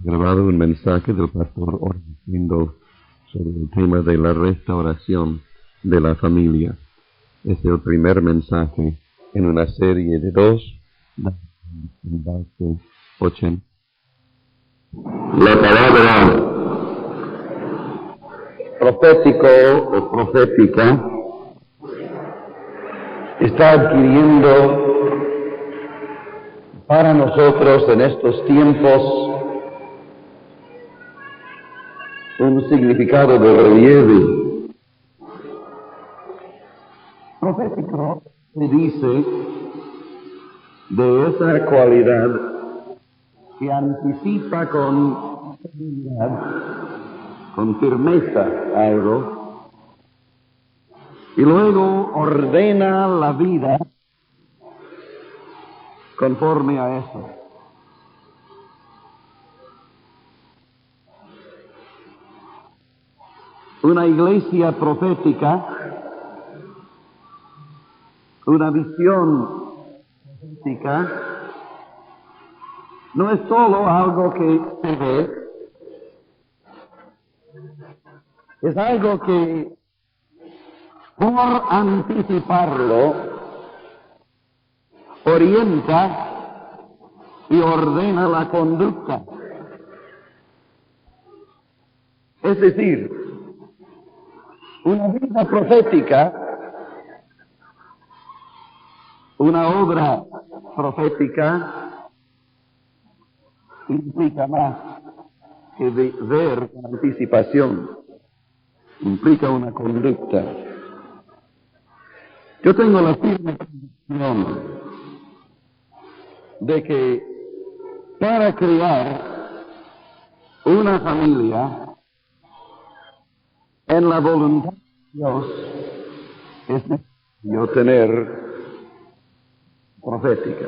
grabado un mensaje del pastor Orlando sobre el tema de la restauración de la familia. Es el primer mensaje en una serie de dos, en base 80. La palabra profético o profética está adquiriendo para nosotros en estos tiempos un significado de relieve. Profético se dice de esa cualidad que anticipa con seguridad, con firmeza algo, y luego ordena la vida conforme a eso. Una iglesia profética, una visión profética, no es solo algo que se ve, es algo que por anticiparlo orienta y ordena la conducta. Es decir, una vida profética, una obra profética, implica más que ver con anticipación, implica una conducta. Yo tengo la firme convicción de que para crear una familia en la voluntad de Dios es necesario tener profética.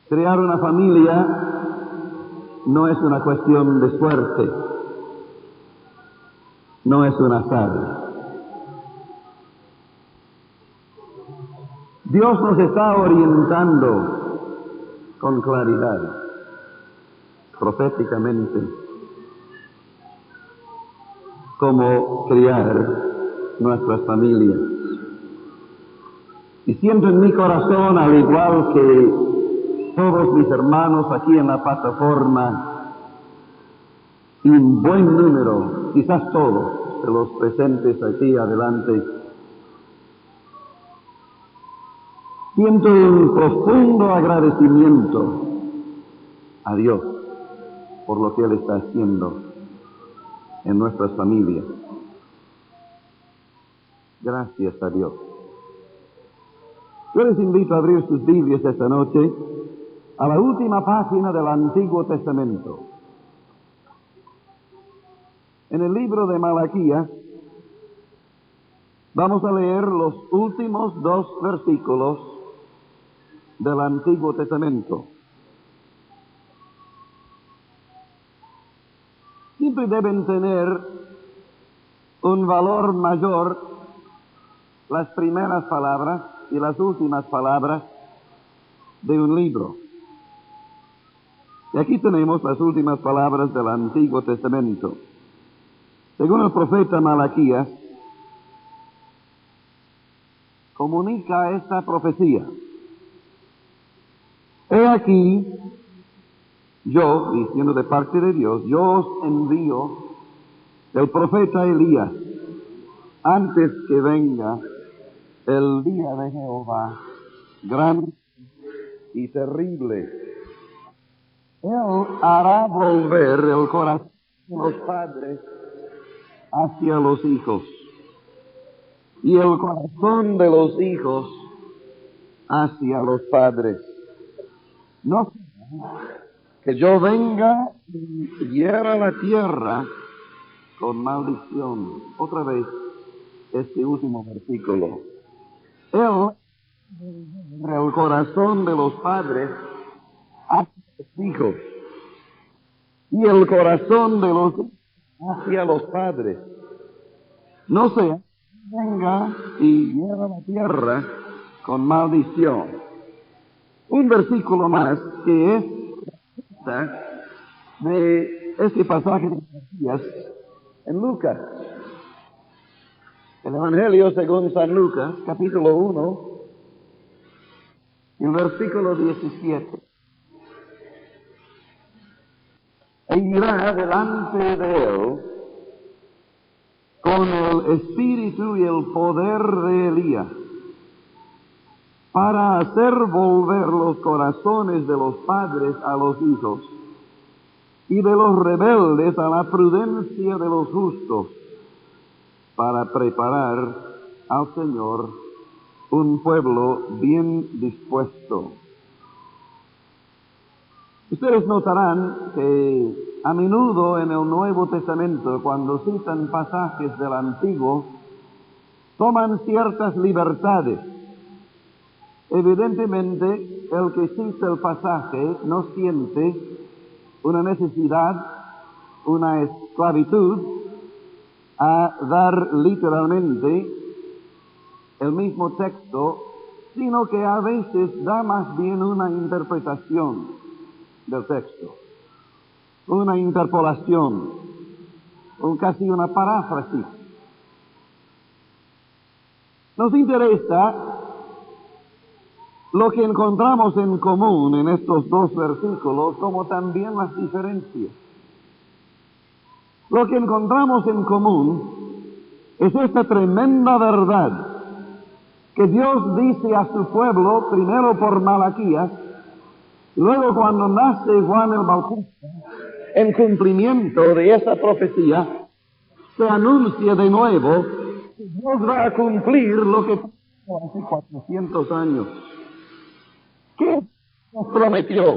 Crear una familia no es una cuestión de suerte, no es un azar. Dios nos está orientando con claridad, proféticamente, cómo criar nuestras familias. Y siento en mi corazón, al igual que todos mis hermanos aquí en la plataforma, y un buen número, quizás todos, de los presentes aquí adelante, siento un profundo agradecimiento a Dios por lo que Él está haciendo en nuestras familias. Gracias a Dios. Yo les invito a abrir sus Biblias esta noche a la última página del Antiguo Testamento. En el libro de Malaquías vamos a leer los últimos dos versículos del Antiguo Testamento. Siempre deben tener un valor mayor las primeras palabras y las últimas palabras de un libro. Y aquí tenemos las últimas palabras del Antiguo Testamento. Según el profeta Malaquías, comunica esta profecía. He aquí, yo, diciendo de parte de Dios, yo os envío el profeta Elías antes que venga el día de Jehová, grande y terrible. Él hará volver el corazón de los padres hacia los hijos, y el corazón de los hijos hacia los padres. No que yo venga y hiera la tierra con maldición. Otra vez, este último versículo. Él, el corazón de los padres hacia los hijos, y el corazón de los hijos hacia los padres. No sea venga y hiera la tierra con maldición. un versículo más que es de este pasaje de Isaías en Lucas. El Evangelio según San Lucas, capítulo 1, el versículo 17. E irá delante de él con el espíritu y el poder de Elías, para hacer volver los corazones de los padres a los hijos, y de los rebeldes a la prudencia de los justos, para preparar al Señor un pueblo bien dispuesto. Ustedes notarán que a menudo en el Nuevo Testamento, cuando citan pasajes del Antiguo, toman ciertas libertades. Evidentemente, el que cita el pasaje no siente una necesidad, una esclavitud, a dar literalmente el mismo texto, sino que a veces da más bien una interpretación del texto, una interpolación, o casi una paráfrasis. Nos interesa lo que encontramos en común en estos dos versículos, como también las diferencias. Lo que encontramos en común es esta tremenda verdad que Dios dice a su pueblo, primero por Malaquías, y luego cuando nace Juan el Bautista, en cumplimiento de esa profecía, se anuncia de nuevo que Dios va a cumplir lo que pasó hace 400 años. ¿Qué nos prometió?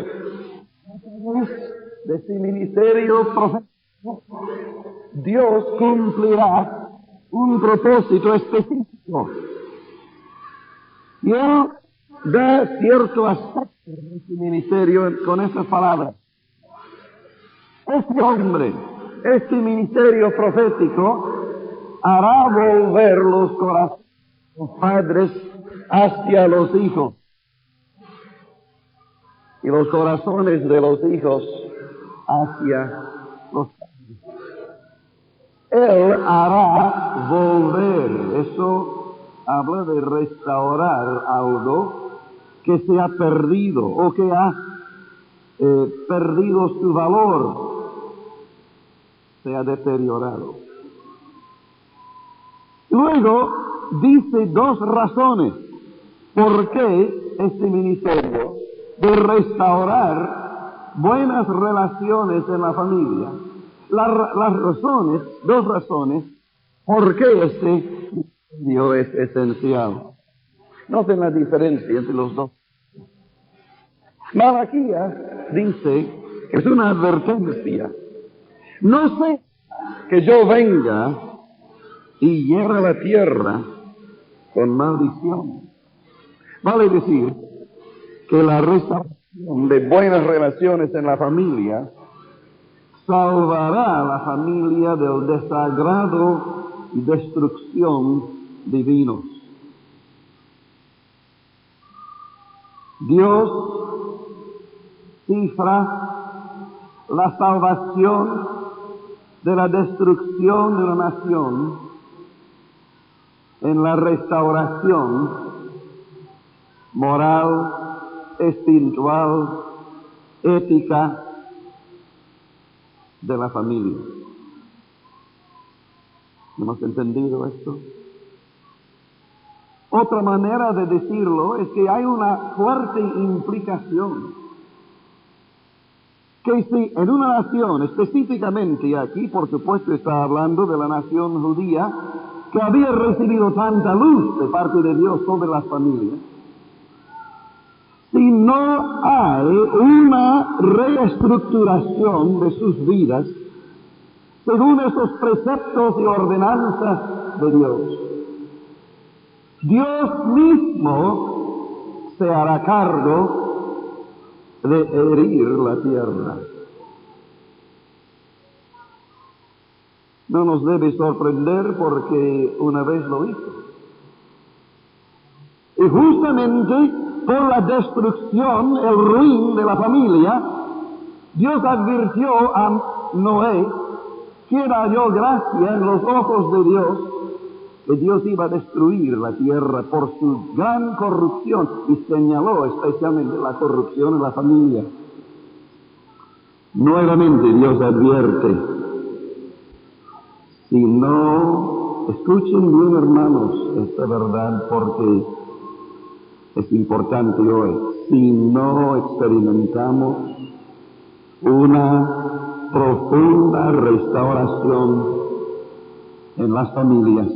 De su ministerio profético, Dios cumplirá un propósito específico. Y Él da cierto aspecto de su ministerio con estas palabras. Este hombre, este ministerio profético, hará volver los corazones de los padres hacia los hijos, y los corazones de los hijos hacia los padres. Él hará volver. Eso habla de restaurar algo que se ha perdido o que ha perdido su valor, se ha deteriorado. Luego dice dos razones por qué este ministerio de restaurar buenas relaciones en la familia. Las razones, dos razones, por qué este ministerio es esencial. Noten la diferencia entre los dos. Malaquías dice, es una advertencia. No sé que yo venga y hiera la tierra con maldición. Vale decir que la restauración de buenas relaciones en la familia salvará a la familia del desagrado y destrucción divinos. Dios cifra la salvación de la destrucción de la nación en la restauración moral, espiritual, ética de la familia. ¿Hemos entendido esto? Otra manera de decirlo es que hay una fuerte implicación. Que si en una nación, específicamente aquí, por supuesto está hablando de la nación judía, que había recibido tanta luz de parte de Dios sobre las familias, si no hay una reestructuración de sus vidas según esos preceptos y ordenanzas de Dios, Dios mismo se hará cargo de herir la tierra. No nos debe sorprender porque una vez lo hizo. Y justamente por la destrucción, el ruin de la familia, Dios advirtió a Noé, quien halló gracia en los ojos de Dios, que Dios iba a destruir la tierra por su gran corrupción, y señaló especialmente la corrupción en la familia. Nuevamente Dios advierte, si no, escuchen bien hermanos esta verdad porque es importante hoy, si no experimentamos una profunda restauración en las familias,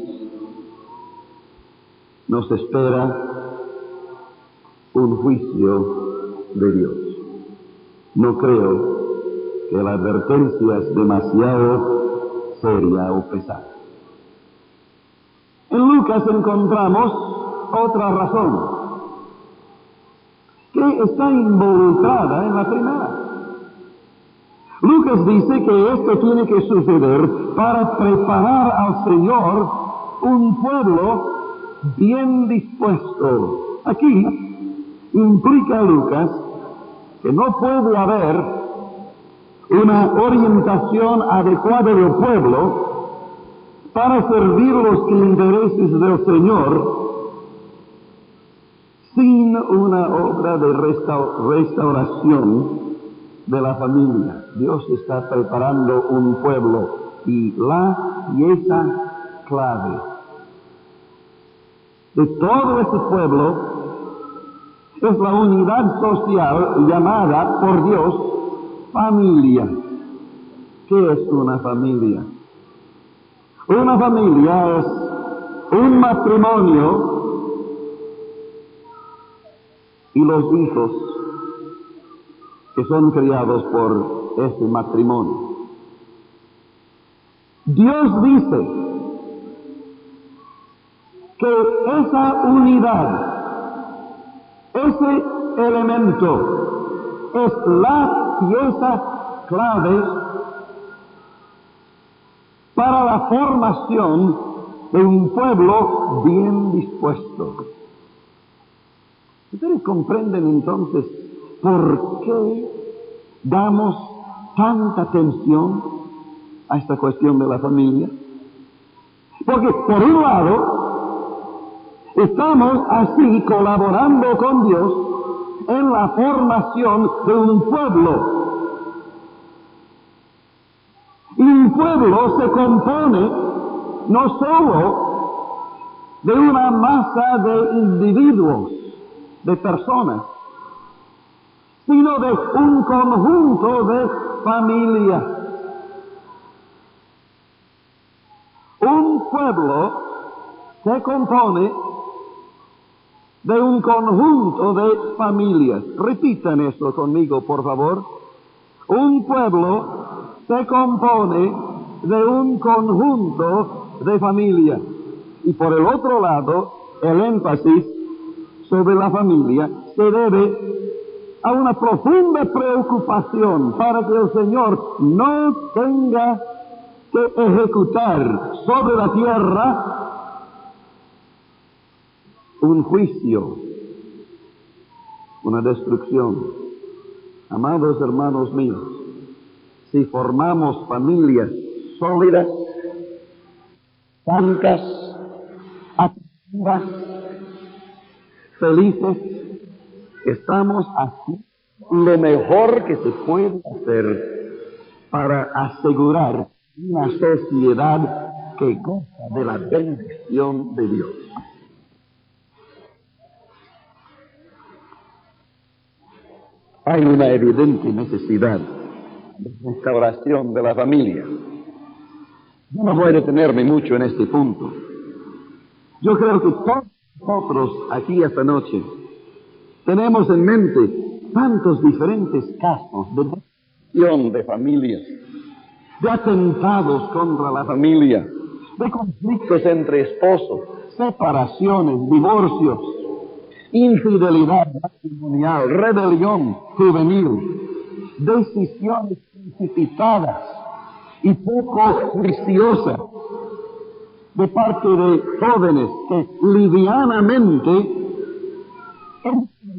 nos espera un juicio de Dios. No creo que la advertencia es demasiado seria o pesada. En Lucas encontramos otra razón que está involucrada en la primera. Lucas dice que esto tiene que suceder para preparar al Señor un pueblo bien dispuesto. Aquí implica Lucas que no puede haber una orientación adecuada del pueblo para servir los intereses del Señor sin una obra de restauración de la familia. Dios está preparando un pueblo y la pieza clave de todo ese pueblo es la unidad social llamada por Dios familia. ¿Qué es una familia? Una familia es un matrimonio y los hijos que son criados por ese matrimonio. Dios dice que esa unidad, ese elemento, es la pieza clave para la formación de un pueblo bien dispuesto. ¿Ustedes comprenden entonces por qué damos tanta atención a esta cuestión de la familia? Porque, por un lado, estamos así colaborando con Dios en la formación de un pueblo. Y un pueblo se compone no solo de una masa de individuos, de personas, sino de un conjunto de familias. Un pueblo se compone de un conjunto de familias. Repitan eso conmigo, por favor. Un pueblo se compone de un conjunto de familias. Y por el otro lado, el énfasis sobre la familia se debe a una profunda preocupación para que el Señor no tenga que ejecutar sobre la tierra un juicio, una destrucción. Amados hermanos míos, si formamos familias sólidas, santas, activas, felices, estamos haciendo lo mejor que se puede hacer para asegurar una sociedad que goza de la bendición de Dios. Hay una evidente necesidad de restauración de la familia. Yo no voy a detenerme mucho en este punto. Yo creo que todos nosotros aquí esta noche tenemos en mente tantos diferentes casos de destrucción de familias, de atentados contra la familia, de conflictos entre esposos, separaciones, divorcios, infidelidad matrimonial, rebelión juvenil, decisiones precipitadas y poco juiciosas de parte de jóvenes que livianamente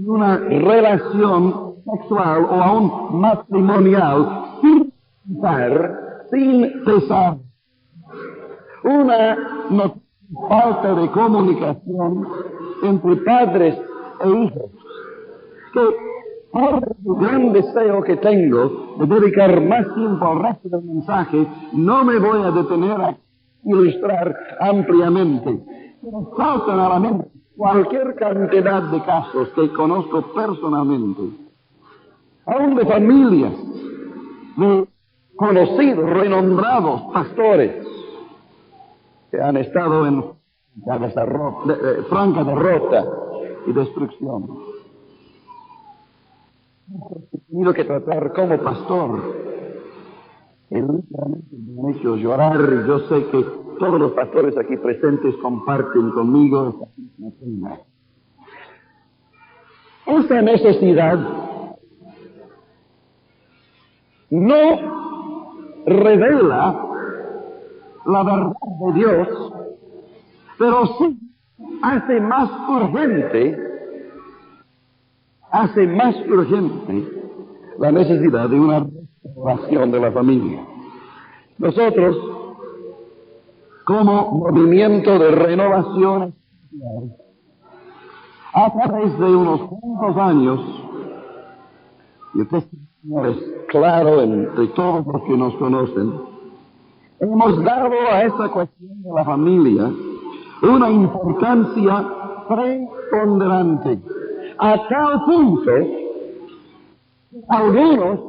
una relación sexual o aún matrimonial sin cesar. Una falta de comunicación entre padres e hijos. Que por el gran deseo que tengo de dedicar más tiempo al resto del mensaje, no me voy a detener a ilustrar ampliamente. Pero saltan a la mente cualquier cantidad de casos que conozco personalmente, aún de familias, de conocidos, renombrados pastores, que han estado en franca derrota y destrucción. He tenido que tratar como pastor, que literalmente me han hecho llorar, y yo sé que todos los pastores aquí presentes comparten conmigo esta misma pena. Esta necesidad no revela la verdad de Dios, pero sí hace más urgente la necesidad de una restauración de la familia. Nosotros, como movimiento de renovación, a través de unos cuantos años, y usted es claro entre todos los que nos conocen, hemos dado a esta cuestión de la familia una importancia preponderante, a tal punto, algunos,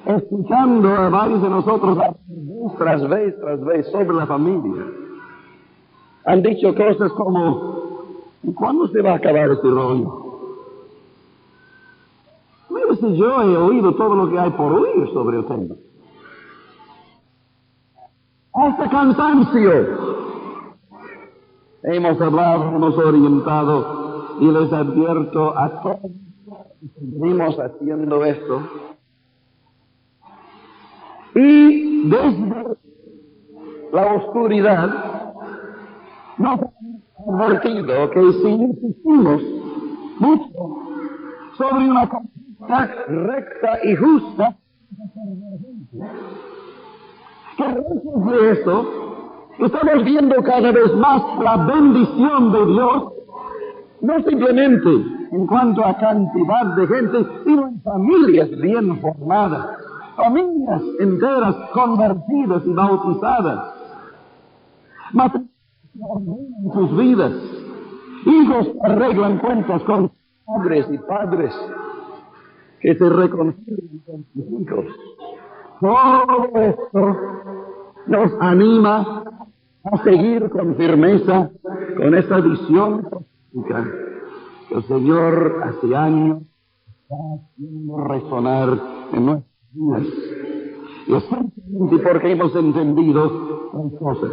escuchando a varios de nosotros tras vez sobre la familia, han dicho cosas como: ¿cuándo se va a acabar este rollo? Mira, si yo he oído todo lo que hay por oír sobre el tema. Hasta cansancio. Hemos hablado, hemos orientado, y les advierto a todos que seguimos haciendo esto. Y desde la oscuridad nos han advertido que si insistimos mucho sobre una conducta recta y justa, que gracias de eso estamos viendo cada vez más la bendición de Dios, no simplemente en cuanto a cantidad de gente, sino en familias bien formadas, familias enteras convertidas y bautizadas, matrimonios en sus vidas, hijos que arreglan cuentas con madres y padres que se reconcilian con sus hijos. Todo esto nos anima a seguir con firmeza con esa visión profética que el Señor hace años está haciendo resonar en nuestras vidas. Y especialmente porque hemos entendido tres cosas.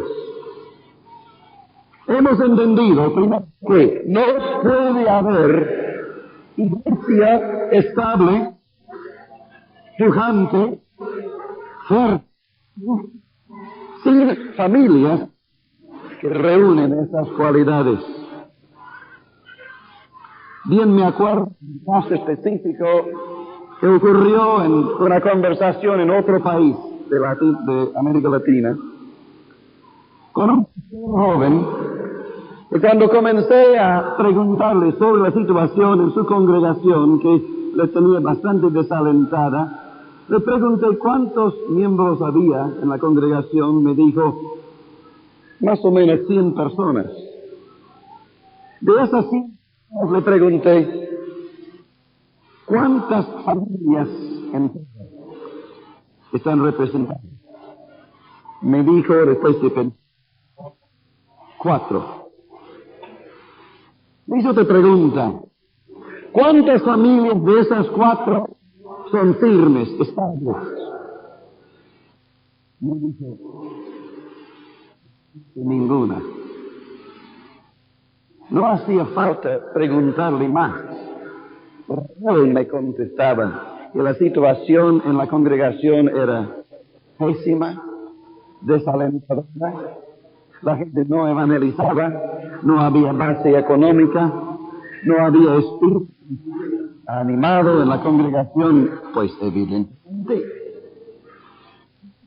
Hemos entendido, primero, que no puede haber iglesia estable, pujante, fuerte, sin familias que reúnen esas cualidades. Bien me acuerdo de un caso específico que ocurrió en una conversación en otro país de América Latina, con un joven, que cuando comencé a preguntarle sobre la situación en su congregación, que le tenía bastante desalentada, le pregunté cuántos miembros había en la congregación. Me dijo, más o menos 100 personas. De esas 100, le pregunté, ¿cuántas familias están representadas? Me dijo, después de pensar, 4. Me hizo otra pregunta, ¿cuántas familias de esas 4 son firmes, estables? Me dijo, ninguna. No hacía falta preguntarle más. Él me contestaba que la situación en la congregación era pésima, desalentadora. La gente no evangelizaba, no había base económica, no había espíritu animado en la congregación, pues evidentemente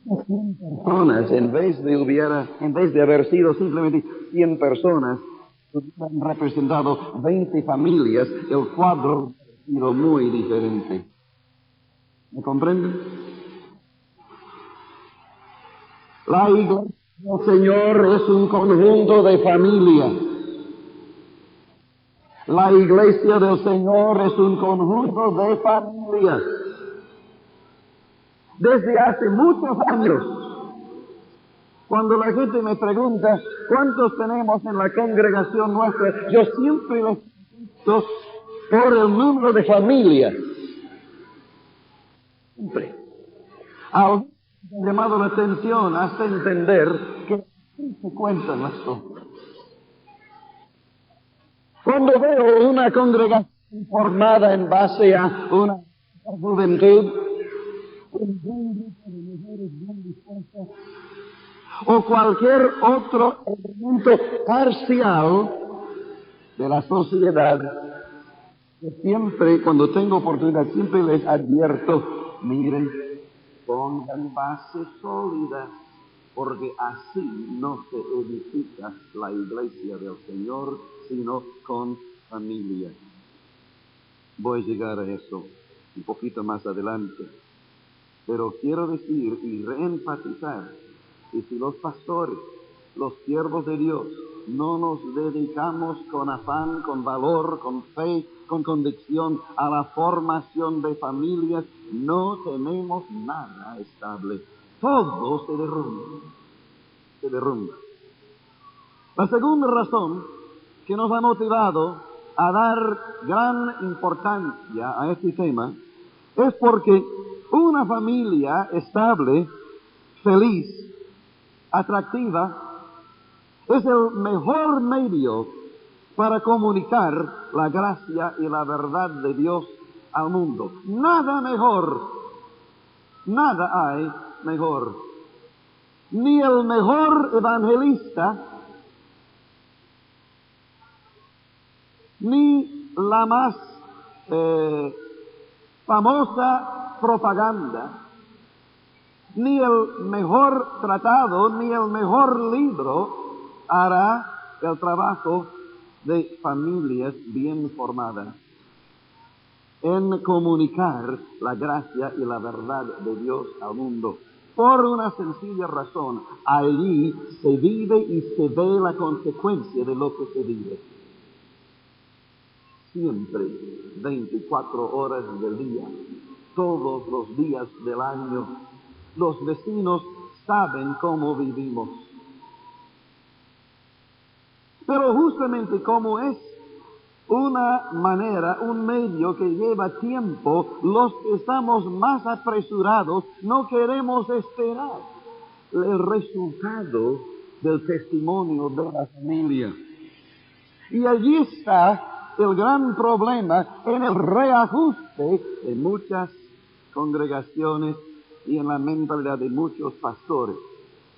personas, en vez de haber sido simplemente 100 personas, hubieran representado 20 familias, el cuadro ha sido muy diferente. ¿Me comprenden? La iglesia del Señor es un conjunto de familias. La iglesia del Señor es un conjunto de familias. Desde hace muchos años, cuando la gente me pregunta cuántos tenemos en la congregación nuestra, yo siempre les pregunto por el número de familias. Siempre. Algo me ha llamado la atención hasta entender que se cuentan las cosas. Cuando veo una congregación formada en base a una juventud, un buen grupo de mujeres bien dispuestas, o cualquier otro elemento parcial de la sociedad, que siempre, cuando tengo oportunidad, siempre les advierto, miren, pongan bases sólidas, porque así no se edifica la iglesia del Señor, sino con familia. Voy a llegar a eso un poquito más adelante, pero quiero decir y reenfatizar que si los pastores, los siervos de Dios, no nos dedicamos con afán, con valor, con fe, con convicción a la formación de familias, no tenemos nada estable. Todo se derrumba. La segunda razón que nos ha motivado a dar gran importancia a este tema es porque una familia estable, feliz, atractiva, es el mejor medio para comunicar la gracia y la verdad de Dios al mundo. Nada mejor, nada hay mejor. Ni el mejor evangelista, ni la más famosa propaganda, ni el mejor tratado, ni el mejor libro hará el trabajo de familias bien formadas en comunicar la gracia y la verdad de Dios al mundo. Por una sencilla razón, allí se vive y se ve la consecuencia de lo que se vive. Siempre, 24 horas del día, todos los días del año, los vecinos saben cómo vivimos. Pero justamente como es una manera, un medio que lleva tiempo, los que estamos más apresurados no queremos esperar el resultado del testimonio de la familia. Y allí está el gran problema en el reajuste de muchas congregaciones y en la mentalidad de muchos pastores.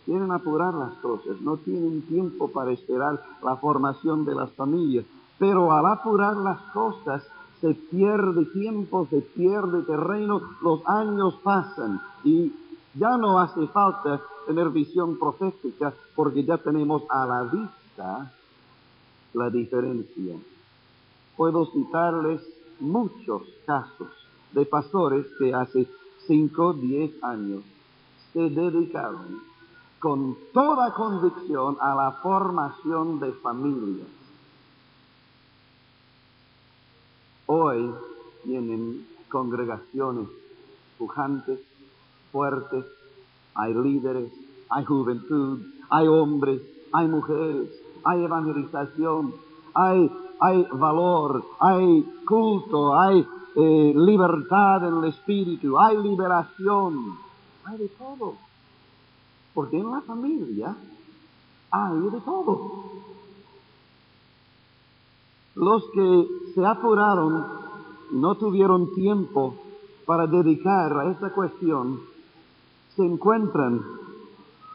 Quieren apurar las cosas, no tienen tiempo para esperar la formación de las familias, pero al apurar las cosas se pierde tiempo, se pierde terreno, los años pasan y ya no hace falta tener visión profética porque ya tenemos a la vista la diferencia. Puedo citarles muchos casos de pastores que hace 5, 10 años se dedicaron con toda convicción a la formación de familias. Hoy tienen congregaciones pujantes, fuertes, hay líderes, hay juventud, hay hombres, hay mujeres, hay evangelización, hay valor, hay culto, hay libertad en el espíritu, hay liberación, hay de todo. Porque en la familia hay de todo. Los que se apuraron y no tuvieron tiempo para dedicar a esta cuestión, se encuentran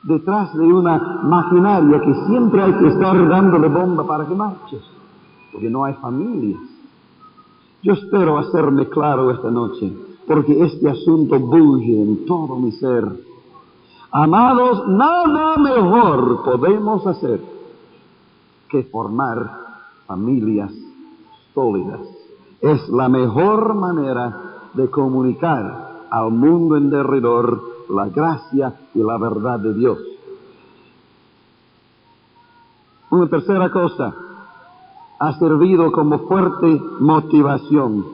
detrás de una maquinaria que siempre hay que estar dándole bomba para que marche, porque no hay familias. Yo espero hacerme claro esta noche, porque este asunto bulle en todo mi ser. Amados, nada mejor podemos hacer que formar familias sólidas. Es la mejor manera de comunicar al mundo en derredor la gracia y la verdad de Dios. Una tercera cosa ha servido como fuerte motivación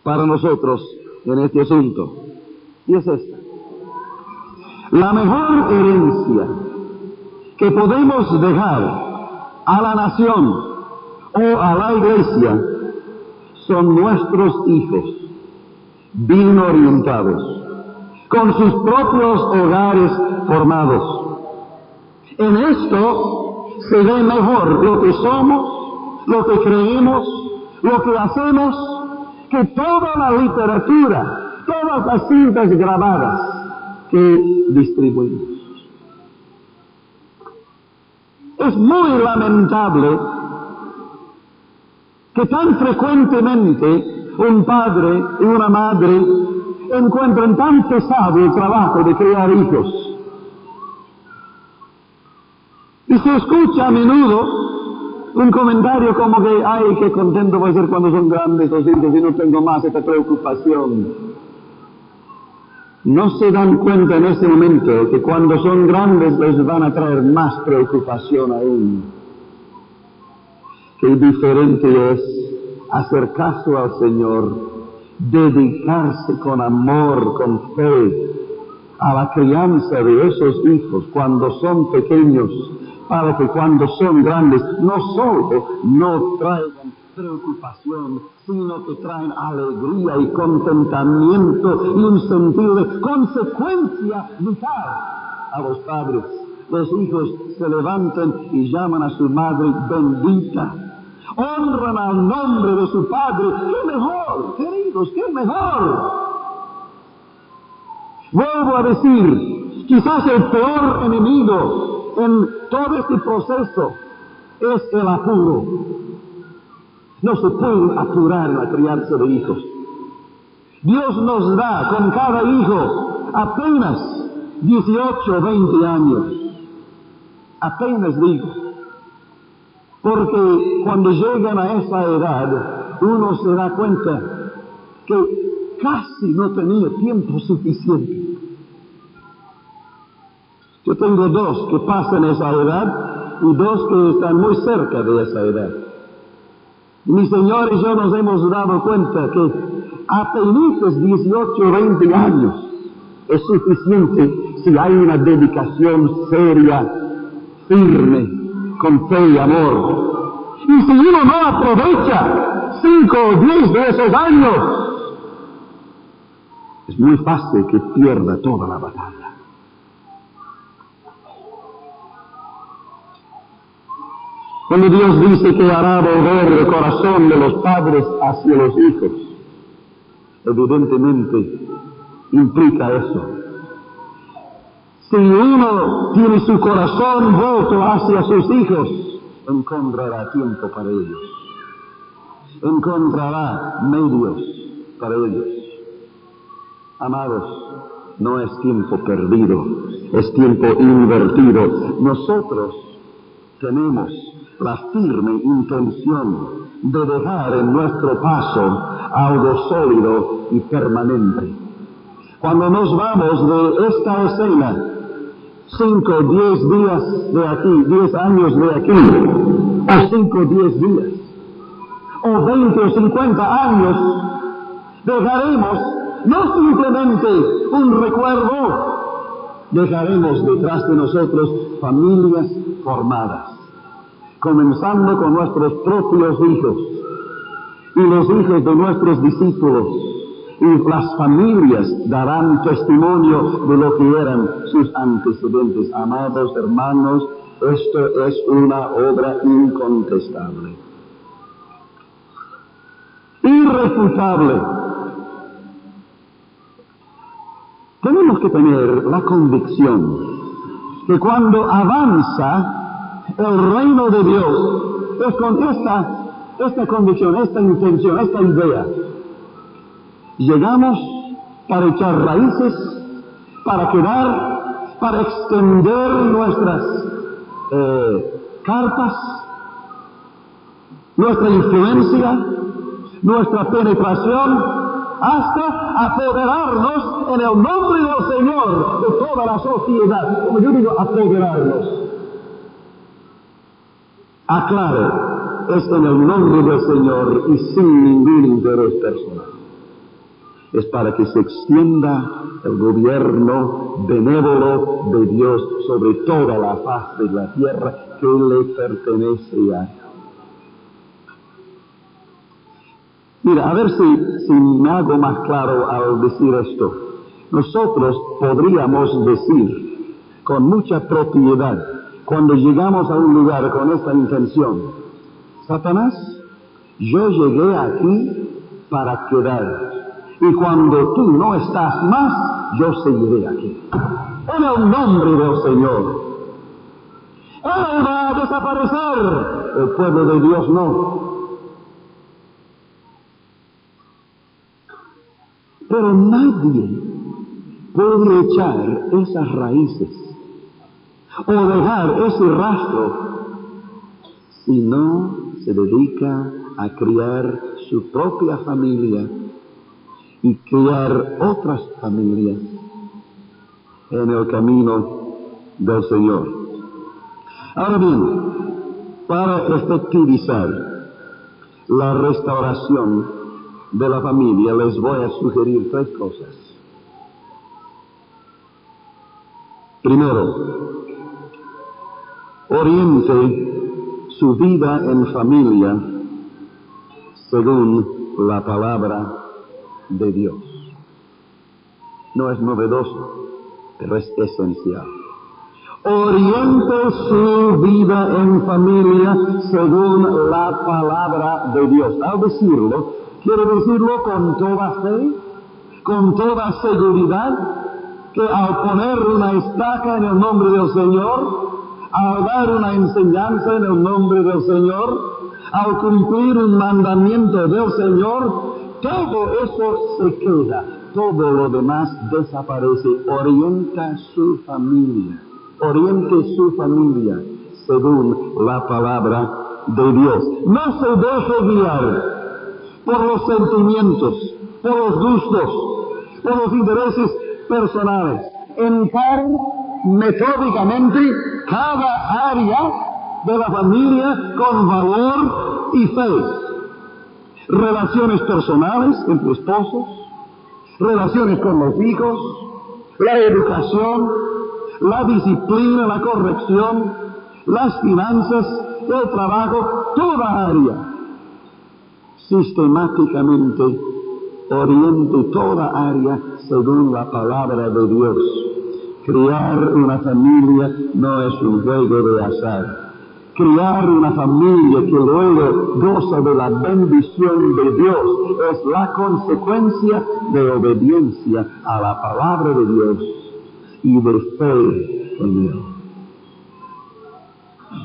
para nosotros en este asunto, y es esta: la mejor herencia que podemos dejar a la nación o a la iglesia son nuestros hijos, bien orientados, con sus propios hogares formados. En esto se ve mejor lo que somos, lo que creemos, lo que hacemos, que toda la literatura, todas las cintas grabadas que distribuimos. Es muy lamentable que tan frecuentemente un padre y una madre encuentren tan pesado el trabajo de criar hijos. Y se escucha a menudo un comentario como que, ay, qué contento voy a ser cuando son grandes los hijos y no tengo más esta preocupación. No se dan cuenta en ese momento que cuando son grandes les van a traer más preocupación aún. Qué diferente es hacer caso al Señor, dedicarse con amor, con fe, a la crianza de esos hijos cuando son pequeños, para que cuando son grandes no solo no traigan preocupación, sino que traen alegría y contentamiento y un sentido de consecuencia vital a los padres. Los hijos se levantan y llaman a su madre bendita, honran al nombre de su padre. ¡Qué mejor, queridos, qué mejor! Vuelvo a decir, quizás el peor enemigo en todo este proceso es el apuro. No se puede apurar la crianza de hijos. Dios nos da con cada hijo apenas 18 o 20 años. Apenas digo. Porque cuando llegan a esa edad, uno se da cuenta que casi no tenía tiempo suficiente. Yo tengo dos que pasan esa edad y dos que están muy cerca de esa edad. Mi Señor y yo nos hemos dado cuenta que apenas 18 o 20 años es suficiente si hay una dedicación seria, firme, con fe y amor. Y si uno no aprovecha 5 o 10 de esos años, es muy fácil que pierda toda la batalla. Cuando Dios dice que hará volver el corazón de los padres hacia los hijos, evidentemente implica eso. Si uno tiene su corazón vuelto hacia sus hijos, encontrará tiempo para ellos. Encontrará medios para ellos. Amados, no es tiempo perdido, es tiempo invertido. Nosotros tenemos la firme intención de dejar en nuestro paso algo sólido y permanente. Cuando nos vamos de esta escena, 5 o 10 días de aquí, 10 años de aquí, o 5 o 10 días, o 20 o 50 años, dejaremos no simplemente un recuerdo, dejaremos detrás de nosotros familias formadas, comenzando con nuestros propios hijos y los hijos de nuestros discípulos, y las familias darán testimonio de lo que eran sus antecedentes. Amados hermanos, esto es una obra incontestable, irrefutable. Tenemos que tener la convicción que cuando avanza el reino de Dios es con esta esta convicción, esta intención, esta idea, llegamos para echar raíces, para quedar, para extender nuestras cartas, nuestra influencia, nuestra penetración, hasta apoderarnos en el nombre del Señor de toda la sociedad. Como yo digo, apoderarnos. Aclare, es en el nombre del Señor y sin ningún interés personal. Es para que se extienda el gobierno benévolo de Dios sobre toda la faz de la tierra que le pertenece a Él. Mira, a ver si me hago más claro al decir esto. Nosotros podríamos decir con mucha propiedad, cuando llegamos a un lugar con esta intención: Satanás, yo llegué aquí para quedar, y cuando tú no estás más, yo seguiré aquí. En el nombre del Señor. Él va a desaparecer, el pueblo de Dios no. Pero nadie puede echar esas raíces o dejar ese rastro si no se dedica a criar su propia familia y criar otras familias en el camino del Señor. Ahora bien, para efectivizar la restauración de la familia, les voy a sugerir 3 cosas. Primero, oriente su vida en familia según la palabra de Dios. No es novedoso, pero es esencial. Oriente su vida en familia según la palabra de Dios. Al decirlo, quiere decirlo con toda fe, con toda seguridad, que al poner una estaca en el nombre del Señor, al dar una enseñanza en el nombre del Señor, al cumplir un mandamiento del Señor, todo eso se queda, todo lo demás desaparece. Orienta su familia, oriente su familia según la palabra de Dios. No se deje guiar por los sentimientos, por los gustos, por los intereses personales. Encare metódicamente cada área de la familia con valor y fe. Relaciones personales entre esposos, relaciones con los hijos, la educación, la disciplina, la corrección, las finanzas, el trabajo, toda área. Sistemáticamente oriente toda área según la palabra de Dios. Criar una familia no es un juego de azar. Criar una familia que luego goza de la bendición de Dios es la consecuencia de obediencia a la palabra de Dios y de fe en Él.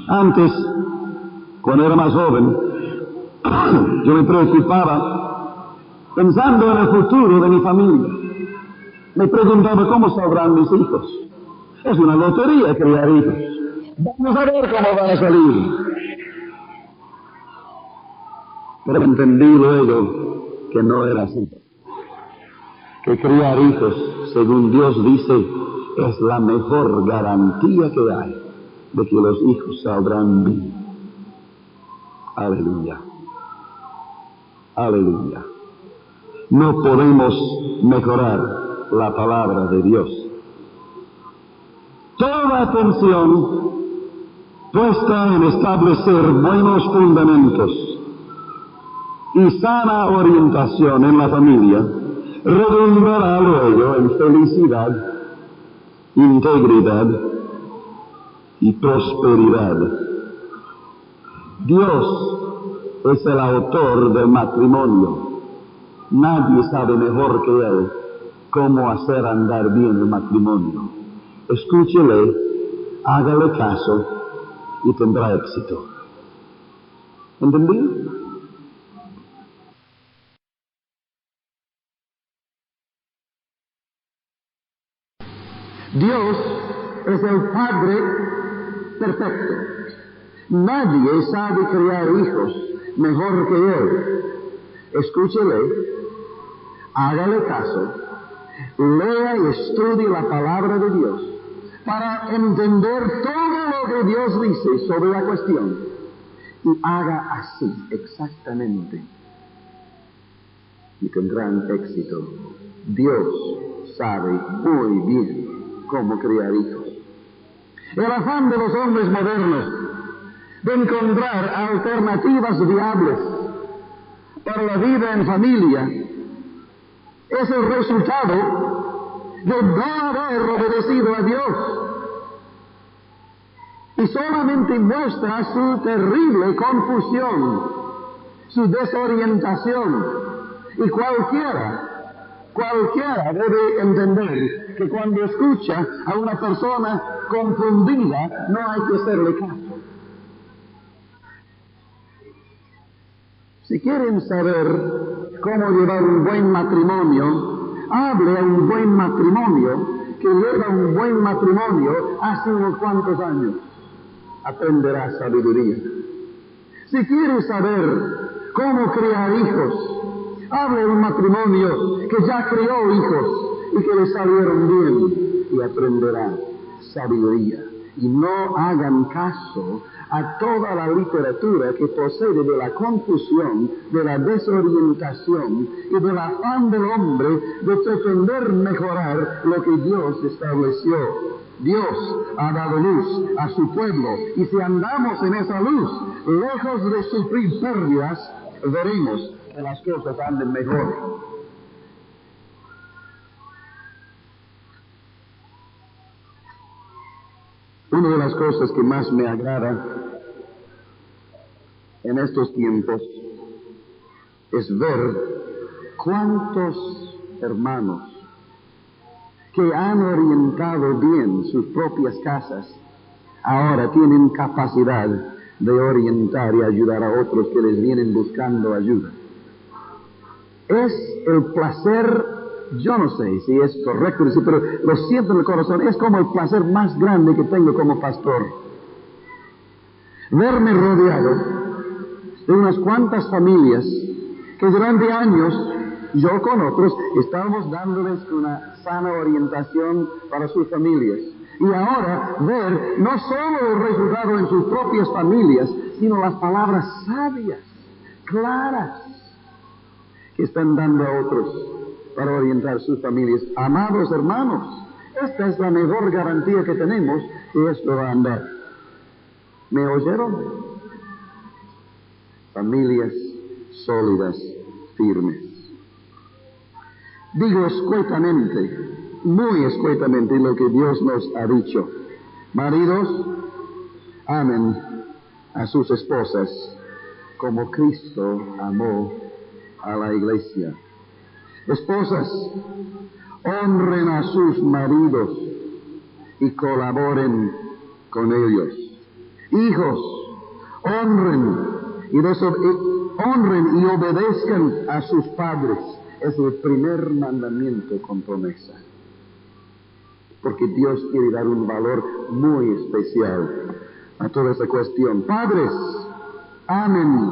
Antes, cuando era más joven, yo me preocupaba pensando en el futuro de mi familia. Me preguntaba cómo saldrán mis hijos. Es una lotería criar hijos. Vamos a ver cómo van a salir. Pero entendí luego que no era así. Que criar hijos, según Dios dice, es la mejor garantía que hay de que los hijos saldrán bien. Aleluya. Aleluya. No podemos mejorar la palabra de Dios. Toda atención puesta en establecer buenos fundamentos y sana orientación en la familia redundará luego en felicidad, integridad y prosperidad. Dios es el autor del matrimonio. Nadie sabe mejor que Él cómo hacer andar bien el matrimonio. Escúchele, hágale caso y tendrá éxito. ¿Entendido? Dios es el Padre perfecto. Nadie sabe criar hijos mejor que Él. Escúchele, hágale caso, lea y estudie la palabra de Dios para entender todo lo que Dios dice sobre la cuestión y haga así exactamente y tendrán éxito. Dios sabe muy bien cómo criar hijos. El afán de los hombres modernos de encontrar alternativas viables para la vida en familia es el resultado de no haber obedecido a Dios. Y solamente muestra su terrible confusión, su desorientación. Y cualquiera debe entender que cuando escucha a una persona confundida, no hay que hacerle caso. Si quieren saber cómo llevar un buen matrimonio, hable a un buen matrimonio que lleva un buen matrimonio hace unos cuantos años. Aprenderá sabiduría. Si quiere saber cómo criar hijos, hable de un matrimonio que ya crió hijos y que le salieron bien y aprenderá sabiduría. Y no hagan caso a toda la literatura que procede de la confusión, de la desorientación y del afán del hombre de pretender mejorar lo que Dios estableció. Dios ha dado luz a su pueblo y si andamos en esa luz, lejos de sufrir pérdidas, veremos que las cosas anden mejor. Una de las cosas que más me agrada en estos tiempos es ver cuántos hermanos que han orientado bien sus propias casas ahora tienen capacidad de orientar y ayudar a otros que les vienen buscando ayuda. Es el placer, yo no sé si es correcto decir, pero lo siento en el corazón, es como el placer más grande que tengo como pastor. Verme rodeado de unas cuantas familias que durante años, yo con otros, estábamos dándoles una sana orientación para sus familias. Y ahora ver no solo el resultado en sus propias familias, sino las palabras sabias, claras, que están dando a otros para orientar sus familias. Amados hermanos, esta es la mejor garantía que tenemos que esto va a andar. ¿Me oyeron? Familias sólidas, firmes. Digo escuetamente, muy escuetamente lo que Dios nos ha dicho. Maridos, amen a sus esposas como Cristo amó a la iglesia. Esposas, honren a sus maridos y colaboren con ellos. Hijos, honren y obedezcan a sus padres. Es el primer mandamiento con promesa. Porque Dios quiere dar un valor muy especial a toda esa cuestión. Padres, amen,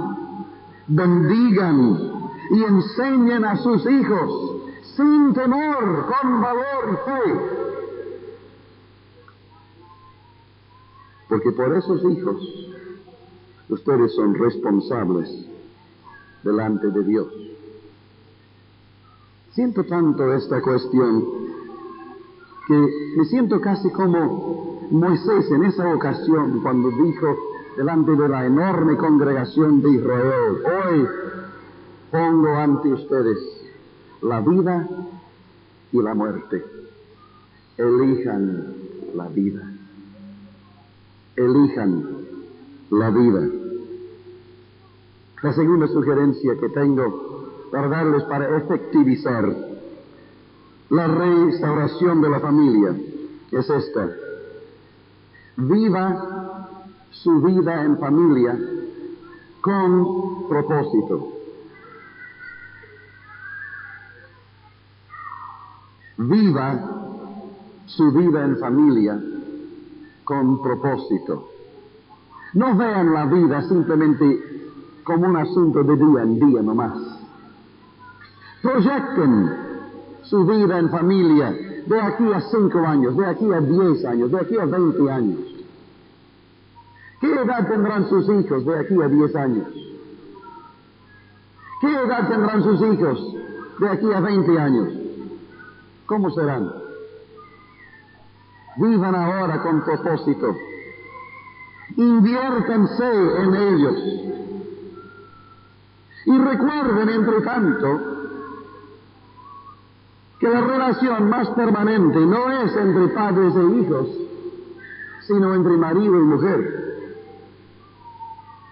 bendigan y enseñen a sus hijos sin temor, con valor y fe. Porque por esos hijos ustedes son responsables delante de Dios. Siento tanto esta cuestión que me siento casi como Moisés en esa ocasión cuando dijo delante de la enorme congregación de Israel: hoy pongo ante ustedes la vida y la muerte. Elijan la vida. Elijan la vida. La segunda sugerencia que tengo para darles para efectivizar la restauración de la familia es esta: viva su vida en familia con propósito. Viva su vida en familia con propósito. No vean la vida simplemente como un asunto de día en día nomás. Proyecten su vida en familia de aquí a 5 años, de aquí a 10 años, de aquí a 20 años. ¿Qué edad tendrán sus hijos de aquí a 10 años? ¿Qué edad tendrán sus hijos de aquí a 20 años? ¿Cómo serán? Vivan ahora con propósito. Inviértanse en ellos. Y recuerden, entre tanto, que la relación más permanente no es entre padres e hijos, sino entre marido y mujer.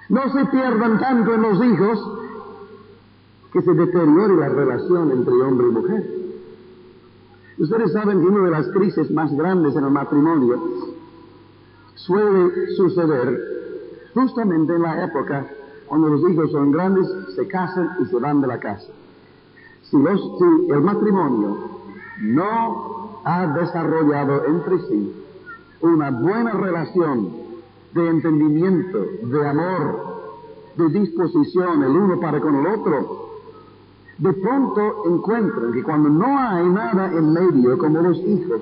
No se pierdan tanto en los hijos que se deteriore la relación entre hombre y mujer. Ustedes saben que una de las crisis más grandes en el matrimonio suele suceder justamente en la época cuando los hijos son grandes, se casan y se van de la casa. Si el matrimonio no ha desarrollado entre sí una buena relación de entendimiento, de amor, de disposición el uno para con el otro, de pronto encuentran que cuando no hay nada en medio como los hijos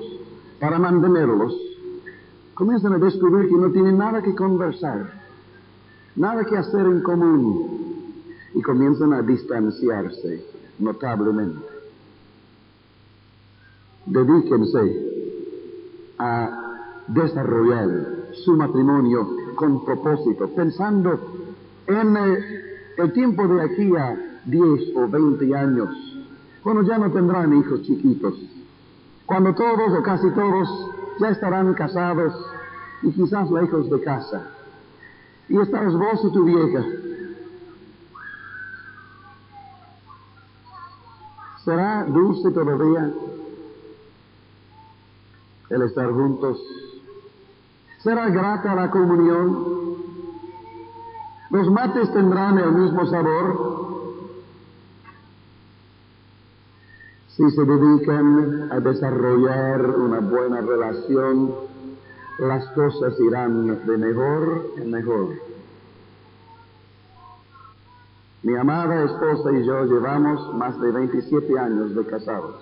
para mantenerlos, comienzan a descubrir que no tienen nada que conversar, nada que hacer en común, y comienzan a distanciarse notablemente. Dedíquense a desarrollar su matrimonio con propósito, pensando en el tiempo de aquí a 10 o 20 años, cuando ya no tendrán hijos chiquitos, cuando todos o casi todos ya estarán casados y quizás lejos de casa, y estarás vos y tu vieja. ¿Será dulce todavía el estar juntos? ¿Será grata la comunión? ¿Los mates tendrán el mismo sabor? Si se dedican a desarrollar una buena relación, las cosas irán de mejor en mejor. Mi amada esposa y yo llevamos más de 27 años de casados.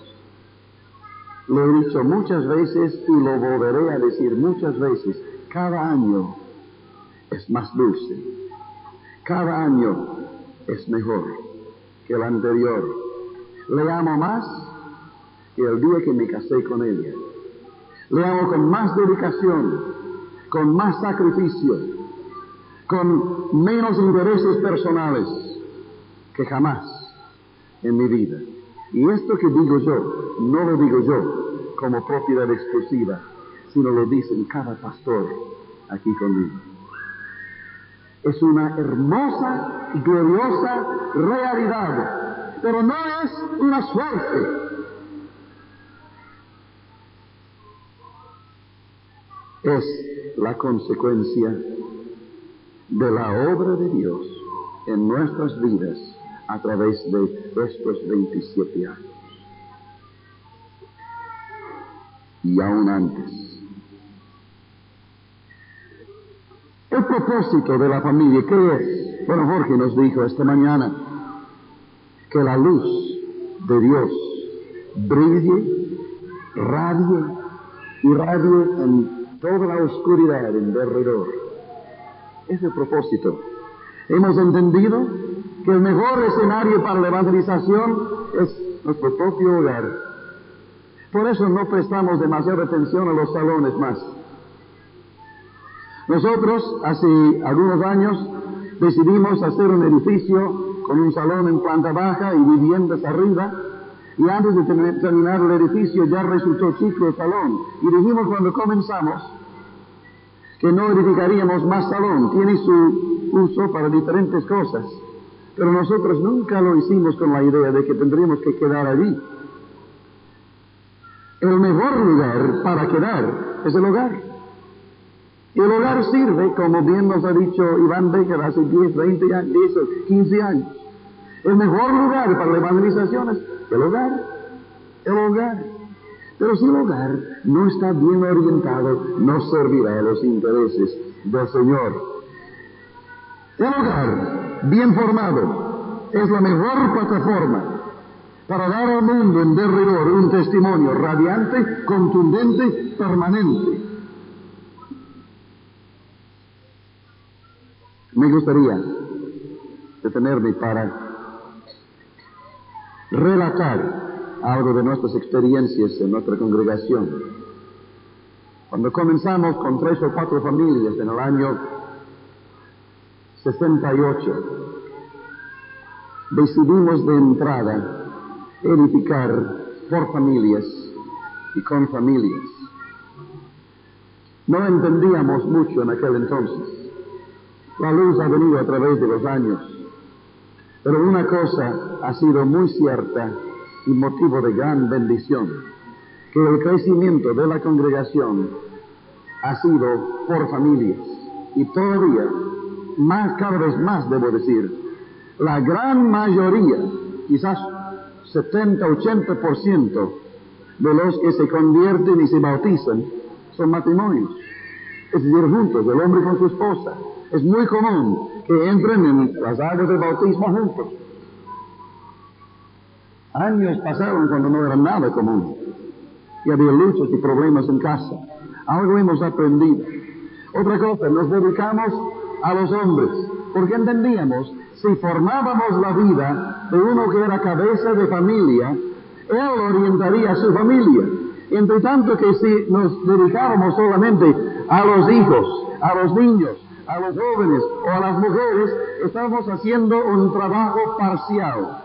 Lo he dicho muchas veces y lo volveré a decir muchas veces. Cada año es más dulce. Cada año es mejor que el anterior. Le amo más que el día que me casé con ella. Le amo con más dedicación, con más sacrificio, con menos intereses personales que jamás en mi vida. Y esto que digo yo, no lo digo yo como propiedad exclusiva, sino lo dicen cada pastor aquí conmigo. Es una hermosa y gloriosa realidad, pero no es una suerte. Es la consecuencia de la obra de Dios en nuestras vidas a través de estos 27 años. Y aún antes. El propósito de la familia, ¿qué es? Bueno, Jorge nos dijo esta mañana que la luz de Dios brille, radie y radie en toda la oscuridad en derredor. Es el propósito. Hemos entendido que el mejor escenario para la evangelización es nuestro propio hogar. Por eso no prestamos demasiada atención a los salones más. Nosotros, hace algunos años, decidimos hacer un edificio con un salón en planta baja y viviendas arriba, y antes de terminar el edificio ya resultó chico el salón. Y dijimos cuando comenzamos que no edificaríamos más salón, tiene su uso para diferentes cosas, pero nosotros nunca lo hicimos con la idea de que tendríamos que quedar allí. El mejor lugar para quedar es el hogar. Y el hogar sirve, como bien nos ha dicho Iván Becker hace 10, 20 años, 10 o 15 años. El mejor lugar para la evangelización es el hogar. El hogar. Pero si el hogar no está bien orientado, no servirá a los intereses del Señor. El hogar bien formado es la mejor plataforma para dar al mundo en derredor un testimonio radiante, contundente, permanente. Me gustaría detenerme para relatar algo de nuestras experiencias en nuestra congregación. Cuando comenzamos con 3 o 4 familias en el año 68, decidimos de entrada edificar por familias y con familias. No entendíamos mucho en aquel entonces. La luz ha venido a través de los años, pero una cosa ha sido muy cierta y motivo de gran bendición, que el crecimiento de la congregación ha sido por familias, y todavía más, cada vez más debo decir, la gran mayoría, quizás 70-80% de los que se convierten y se bautizan son matrimonios, es decir, juntos, el hombre con su esposa. Es muy común que entren en las aguas del bautismo juntos. Años pasaron cuando no era nada común y había luchas y problemas en casa. Algo hemos aprendido. Otra cosa, nos dedicamos a los hombres, porque entendíamos, si formábamos la vida de uno que era cabeza de familia, él orientaría a su familia. Entre tanto que si nos dedicábamos solamente a los hijos, a los niños, a los jóvenes o a las mujeres, estábamos haciendo un trabajo parcial.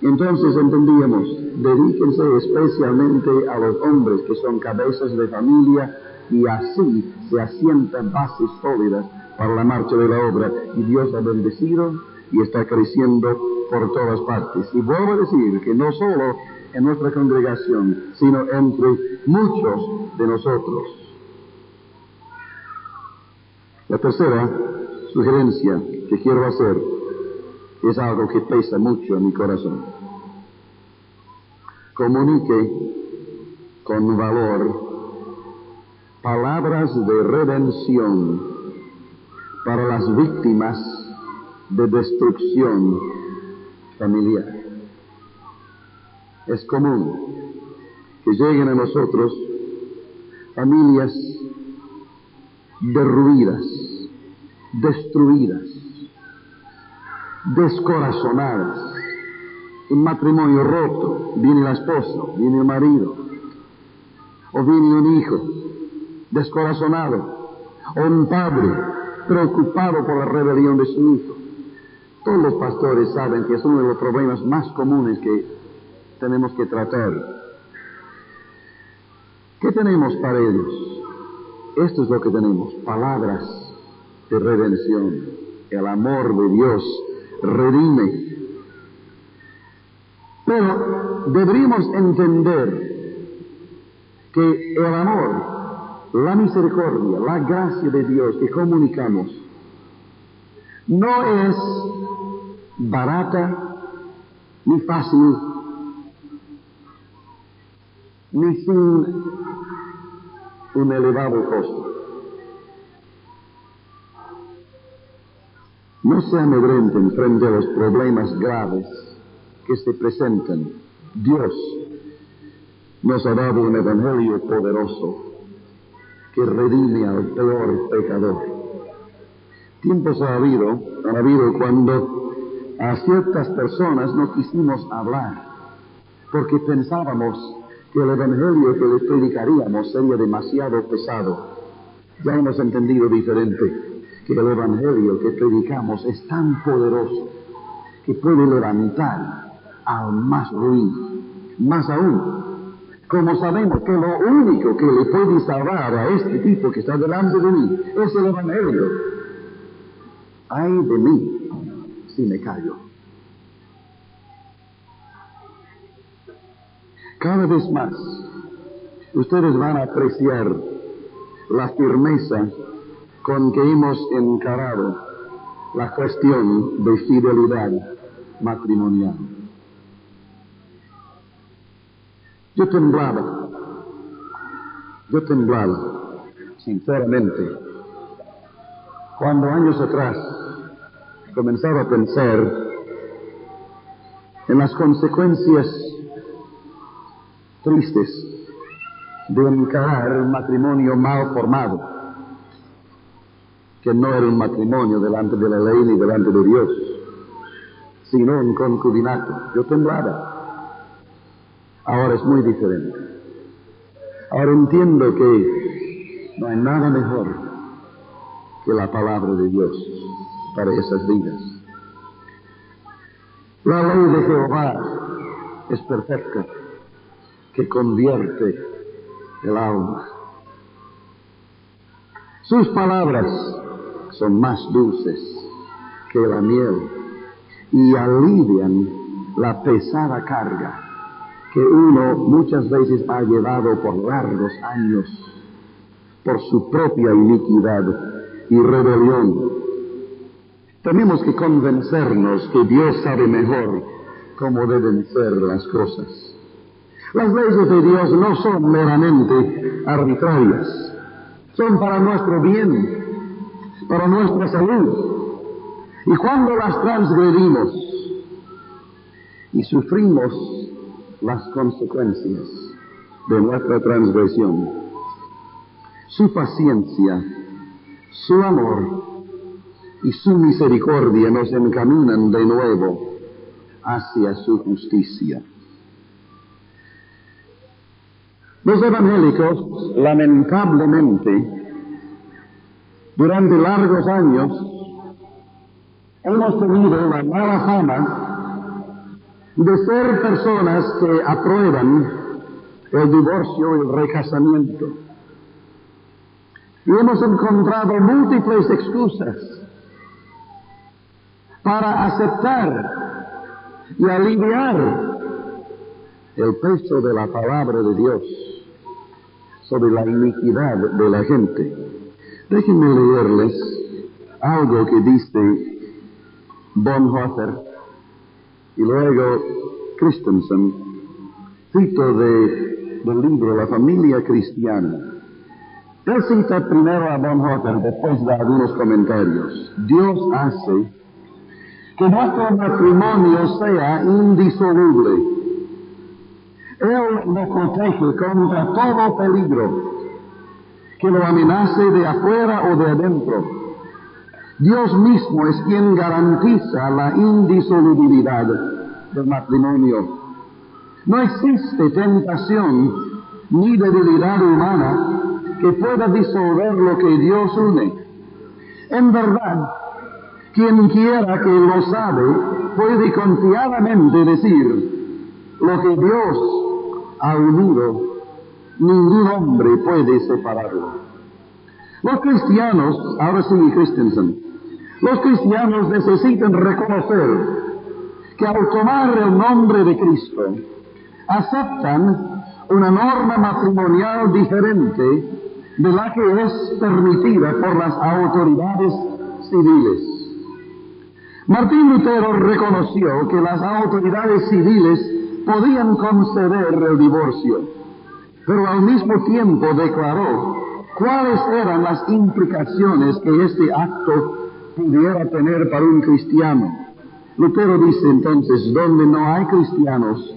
Entonces entendíamos, dedíquense especialmente a los hombres que son cabezas de familia, y así se asientan bases sólidas para la marcha de la obra, y Dios ha bendecido y está creciendo por todas partes. Y vuelvo a decir que no solo en nuestra congregación, sino entre muchos de nosotros. La tercera sugerencia que quiero hacer es algo que pesa mucho en mi corazón. Comunique con valor palabras de redención para las víctimas de destrucción familiar. Es común que lleguen a nosotros familias derruidas, destruidas, descorazonadas, un matrimonio roto, viene la esposa, viene el marido, o viene un hijo descorazonado, o un padre preocupado por la rebelión de su hijo. Todos los pastores saben que es uno de los problemas más comunes que tenemos que tratar. ¿Qué tenemos para ellos? Esto es lo que tenemos: palabras de redención. El amor de Dios redime. Pero deberíamos entender que el amor, la misericordia, la gracia de Dios que comunicamos no es barata, ni fácil, ni sin un elevado costo. No se amedrenten frente a los problemas graves que se presentan. Dios nos ha dado un evangelio poderoso que redime al peor pecador. Tiempos han habido cuando a ciertas personas no quisimos hablar porque pensábamos que el evangelio que les predicaríamos sería demasiado pesado. Ya hemos entendido diferente, que el evangelio que predicamos es tan poderoso que puede levantar al más ruin. Más aún, como sabemos que lo único que le puede salvar a este tipo que está delante de mí es el evangelio, ay de mí si me callo. Cada vez más ustedes van a apreciar la firmeza con que hemos encarado la cuestión de fidelidad matrimonial. Yo temblaba Yo temblaba, sinceramente, cuando años atrás comenzaba a pensar en las consecuencias tristes de encarar un matrimonio mal formado, que no era un matrimonio delante de la ley ni delante de Dios, sino un concubinato. Yo temblaba. Ahora es muy diferente. Ahora entiendo que no hay nada mejor que la palabra de Dios para esas vidas. La ley de Jehová es perfecta, que convierte el alma. Sus palabras son más dulces que la miel y alivian la pesada carga que uno muchas veces ha llevado por largos años por su propia iniquidad y rebelión. Tenemos que convencernos que Dios sabe mejor cómo deben ser las cosas. Las leyes de Dios no son meramente arbitrarias, son para nuestro bien, para nuestra salud. Y cuando las transgredimos y sufrimos las consecuencias de nuestra transgresión, su paciencia, su amor y su misericordia nos encaminan de nuevo hacia su justicia. Los evangélicos, lamentablemente, durante largos años, hemos tenido la mala fama de ser personas que aprueban el divorcio y el recasamiento. Y hemos encontrado múltiples excusas para aceptar y aliviar el peso de la palabra de Dios sobre la iniquidad de la gente. Déjenme leerles algo que dice Bonhoeffer y luego Christensen, cito del libro La familia cristiana. Él cita primero a Bonhoeffer, después de algunos comentarios. Dios hace que nuestro matrimonio sea indisoluble. Él nos protege contra todo peligro que lo amenace de afuera o de adentro. Dios mismo es quien garantiza la indisolubilidad del matrimonio. No existe tentación ni debilidad humana que pueda disolver lo que Dios une. En verdad, quien quiera que lo sabe puede confiadamente decir: lo que Dios ha unido, ningún hombre puede separarlo. Los cristianos, ahora sigue Christensen, los cristianos necesitan reconocer que al tomar el nombre de Cristo, aceptan una norma matrimonial diferente de la que es permitida por las autoridades civiles. Martín Lutero reconoció que las autoridades civiles podían conceder el divorcio, pero al mismo tiempo declaró cuáles eran las implicaciones que este acto pudiera tener para un cristiano. Lutero dice entonces: donde no hay cristianos,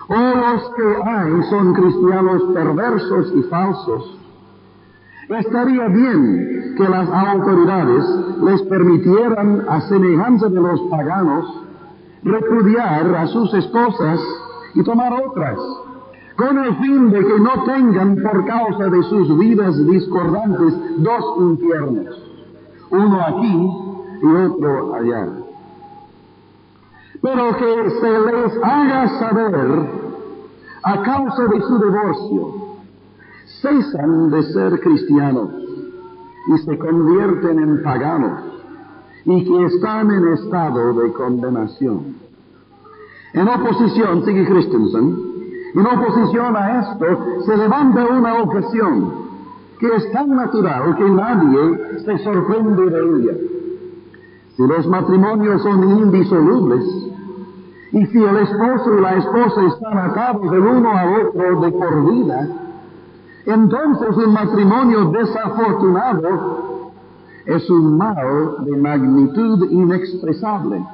o los que hay son cristianos perversos y falsos, estaría bien que las autoridades les permitieran, a semejanza de los paganos, repudiar a sus esposas y tomar otras, con el fin de que no tengan por causa de sus vidas discordantes dos infiernos, uno aquí y otro allá. Pero que se les haga saber, a causa de su divorcio, cesan de ser cristianos y se convierten en paganos, y que están en estado de condenación. En oposición, sigue Christensen, en oposición a esto se levanta una objeción que es tan natural que nadie se sorprende de ella. Si los matrimonios son indisolubles, y si el esposo y la esposa están atados el uno al otro de por vida, Entonces un matrimonio desafortunado es un mal de magnitud inexpresable.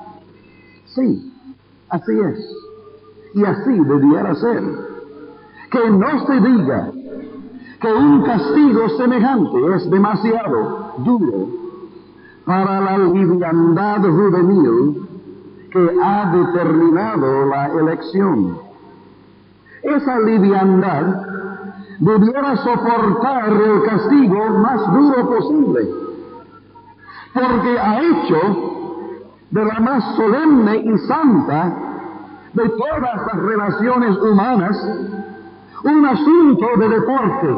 Sí, así es. Y así debiera ser. Que no se diga que un castigo semejante es demasiado duro para la liviandad juvenil que ha determinado la elección. Esa liviandad debiera soportar el castigo más duro posible, porque ha hecho de la más solemne y santa de todas las relaciones humanas un asunto de deporte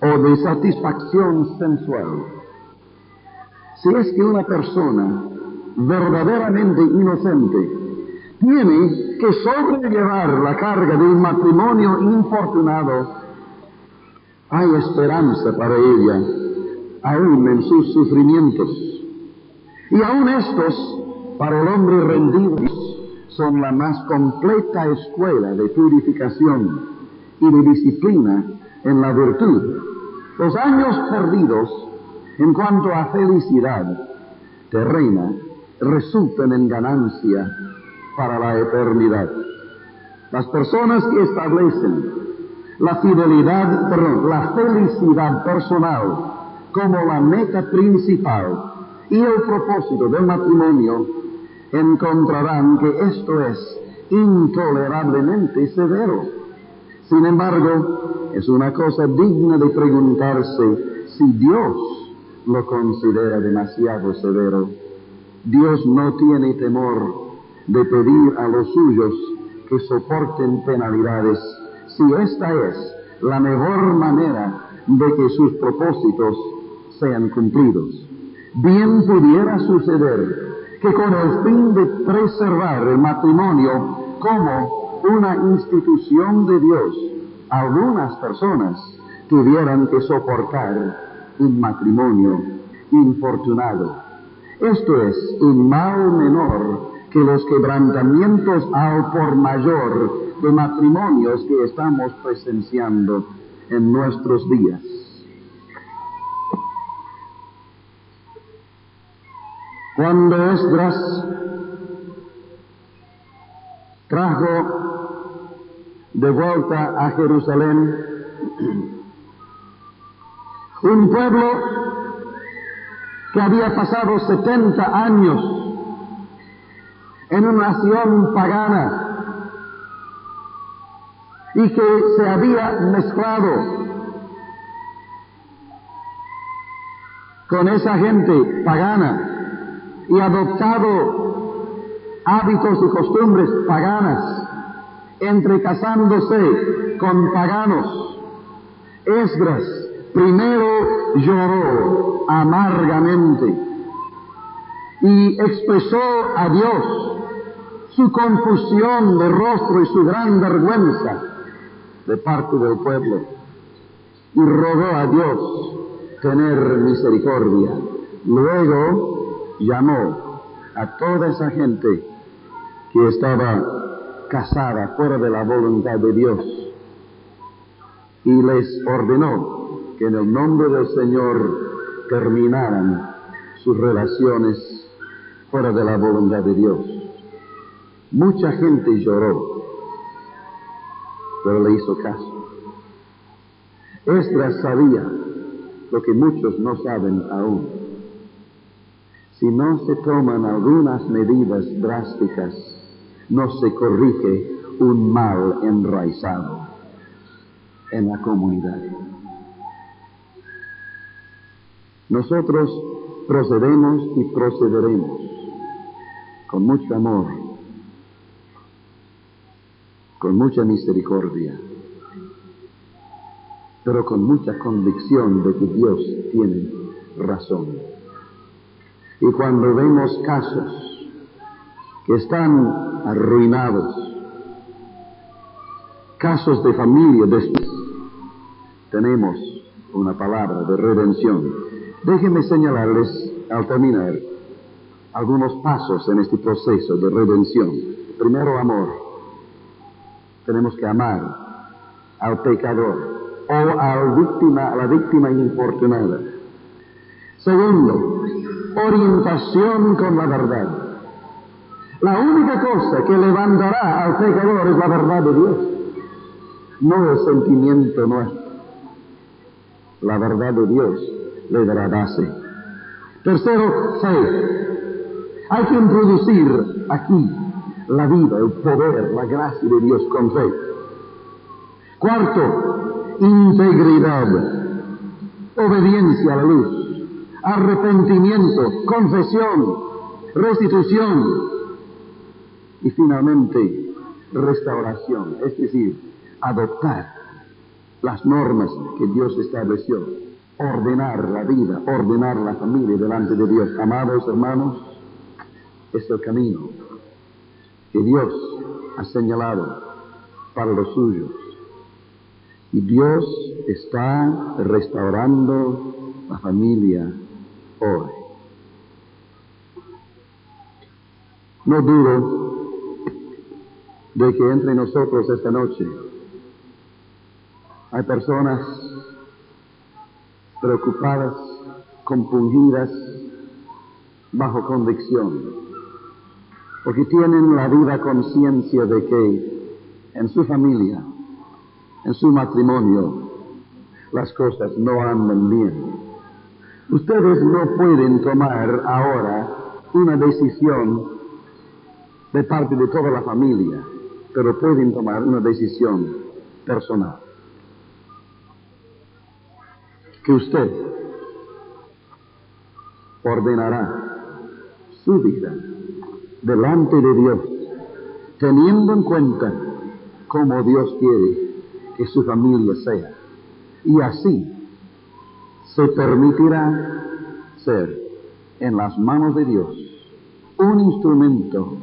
o de satisfacción sensual. Si es que una persona verdaderamente inocente tiene que sobrellevar la carga de un matrimonio infortunado, hay esperanza para ella, aún en sus sufrimientos. Y aún estos, para el hombre rendido, son la más completa escuela de purificación y de disciplina en la virtud. Los años perdidos en cuanto a felicidad terrena resultan en ganancia para la eternidad. Las personas que establecen la felicidad personal como la meta principal y el propósito del matrimonio, encontrarán que esto es intolerablemente severo. Sin embargo, es una cosa digna de preguntarse si Dios lo considera demasiado severo. Dios no tiene temor de pedir a los suyos que soporten penalidades si esta es la mejor manera de que sus propósitos sean cumplidos. Bien pudiera suceder que con el fin de preservar el matrimonio como una institución de Dios, algunas personas tuvieran que soportar un matrimonio infortunado. Esto es un mal menor que los quebrantamientos al por mayor de matrimonios que estamos presenciando en nuestros días. Cuando Esdras trajo de vuelta a Jerusalén un pueblo que había pasado 70 años en una nación pagana y que se había mezclado con esa gente pagana y adoptado hábitos y costumbres paganas, entrecasándose con paganos. Esdras primero lloró amargamente y expresó a Dios su confusión de rostro y su gran vergüenza de parte del pueblo, y rogó a Dios tener misericordia. Luego llamó a toda esa gente que estaba casada fuera de la voluntad de Dios y les ordenó que en el nombre del Señor terminaran sus relaciones fuera de la voluntad de Dios. Mucha gente lloró, pero le hizo caso. Esdras sabía lo que muchos no saben aún. Si no se toman algunas medidas drásticas, no se corrige un mal enraizado en la comunidad. Nosotros procedemos y procederemos con mucho amor, con mucha misericordia, pero con mucha convicción de que Dios tiene razón. Y cuando vemos casos que están arruinados, casos de familia tenemos una palabra de redención. Déjenme señalarles al terminar algunos pasos en este proceso de redención. Primero, amor. Tenemos que amar al pecador o a la víctima infortunada. Segundo, orientación con la verdad. La única cosa que levantará al pecador es la verdad de Dios, no el sentimiento nuestro. La verdad de Dios le dará base. Tercero, fe. Hay que introducir aquí la vida, el poder, la gracia de Dios con fe. Cuarto, integridad, obediencia a la luz, arrepentimiento, confesión, restitución y finalmente restauración, es decir, adoptar las normas que Dios estableció, ordenar la vida, ordenar la familia delante de Dios. Amados hermanos, es el camino que Dios ha señalado para los suyos. Y Dios está restaurando la familia hoy. No dudo de que entre nosotros esta noche hay personas preocupadas, compungidas, bajo convicción, porque tienen la viva conciencia de que en su familia, en su matrimonio, las cosas no andan bien. Ustedes no pueden tomar ahora una decisión de parte de toda la familia, pero pueden tomar una decisión personal. Que usted ordenará su vida delante de Dios, teniendo en cuenta cómo Dios quiere que su familia sea. Y así se permitirá ser en las manos de Dios un instrumento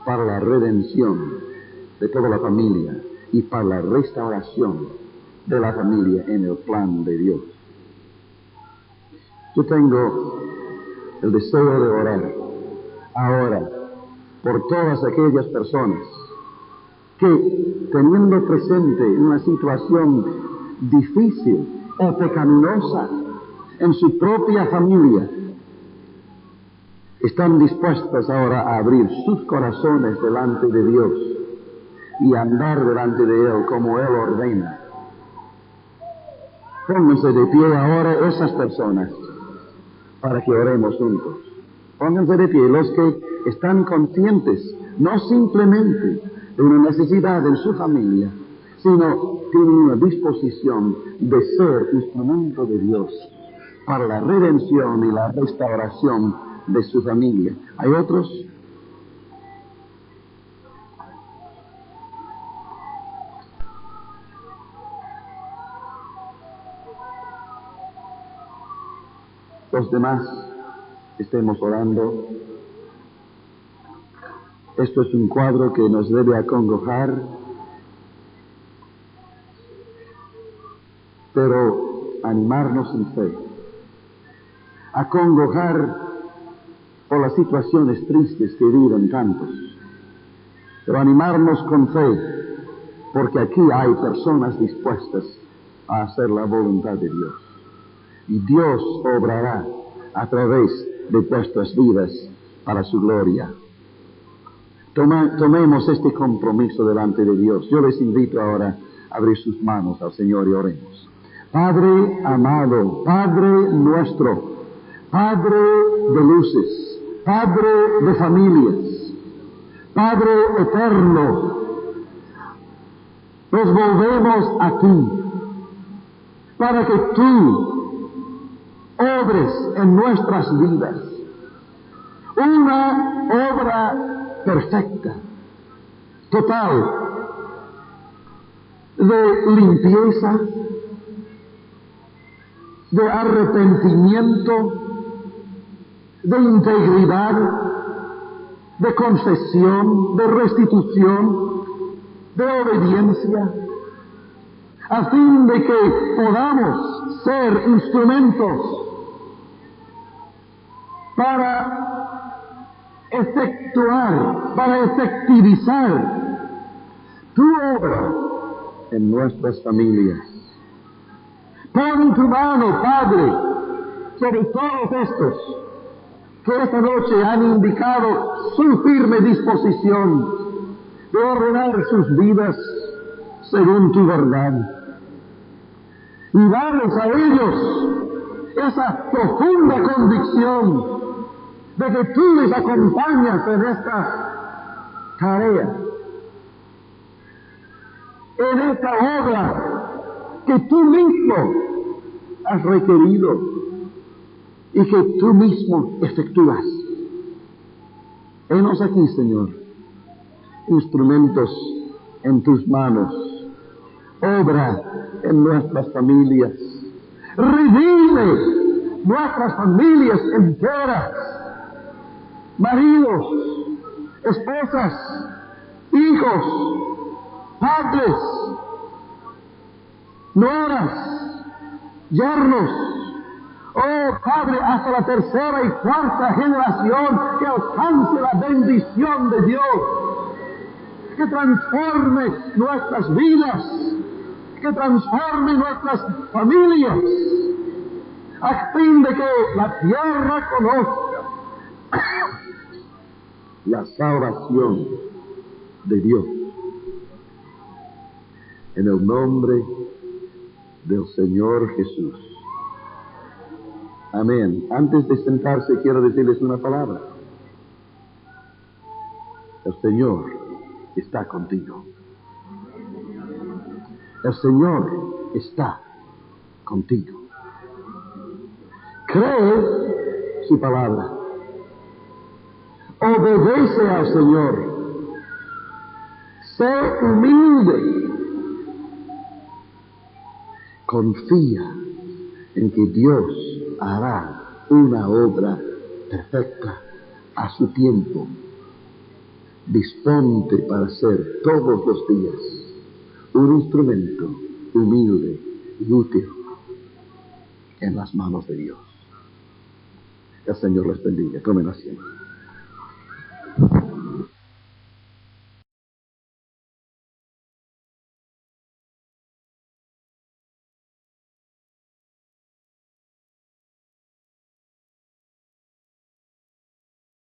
para la redención de toda la familia y para la restauración de la familia en el plan de Dios. Yo tengo el deseo de orar ahora por todas aquellas personas que, teniendo presente una situación difícil o pecaminosa en su propia familia, están dispuestas ahora a abrir sus corazones delante de Dios y andar delante de Él como Él ordena. Pónganse de pie ahora esas personas para que oremos juntos. Pónganse de pie los que están conscientes, no simplemente de una necesidad en su familia, sino tienen una disposición de ser instrumento de Dios para la redención y la restauración de su familia. ¿Hay otros? Los demás estemos orando. Esto es un cuadro que nos debe acongojar, pero animarnos en fe, acongojar por las situaciones tristes que viven tantos, pero animarnos con fe, porque aquí hay personas dispuestas a hacer la voluntad de Dios. Y Dios obrará a través de vuestras vidas para su gloria. Tomemos este compromiso delante de Dios. Yo les invito ahora a abrir sus manos al Señor y oremos. Padre amado, Padre nuestro, Padre de luces, Padre de familias, Padre eterno, nos volvemos a ti para que tú obres en nuestras vidas una obra perfecta, total, de limpieza, de arrepentimiento, de integridad, de confesión, de restitución, de obediencia, a fin de que podamos ser instrumentos para efectivizar tu obra en nuestras familias. Pon tu mano, Padre, sobre todos estos que esta noche han indicado su firme disposición de ordenar sus vidas según tu verdad. Y darles a ellos esa profunda convicción de que tú les acompañas en esta tarea, en esta obra que tú mismo has requerido y que tú mismo efectúas. Henos aquí, Señor, instrumentos en tus manos. Obra en nuestras familias. Redime nuestras familias enteras. Maridos, esposas, hijos, padres, nueras, yernos. Oh Padre, hasta la tercera y cuarta generación, que alcance la bendición de Dios, que transforme nuestras vidas, que transforme nuestras familias, a fin de que la tierra conozca la salvación de Dios. En el nombre del Señor Jesús. Amén. Antes de sentarse, quiero decirles una palabra. El Señor está contigo. El Señor está contigo. Cree su palabra. Obedece al Señor. Sé humilde. Confía en que Dios hará una obra perfecta a su tiempo. Disponte para ser todos los días un instrumento humilde y útil en las manos de Dios. Que el Señor les bendiga. Tomen asiento.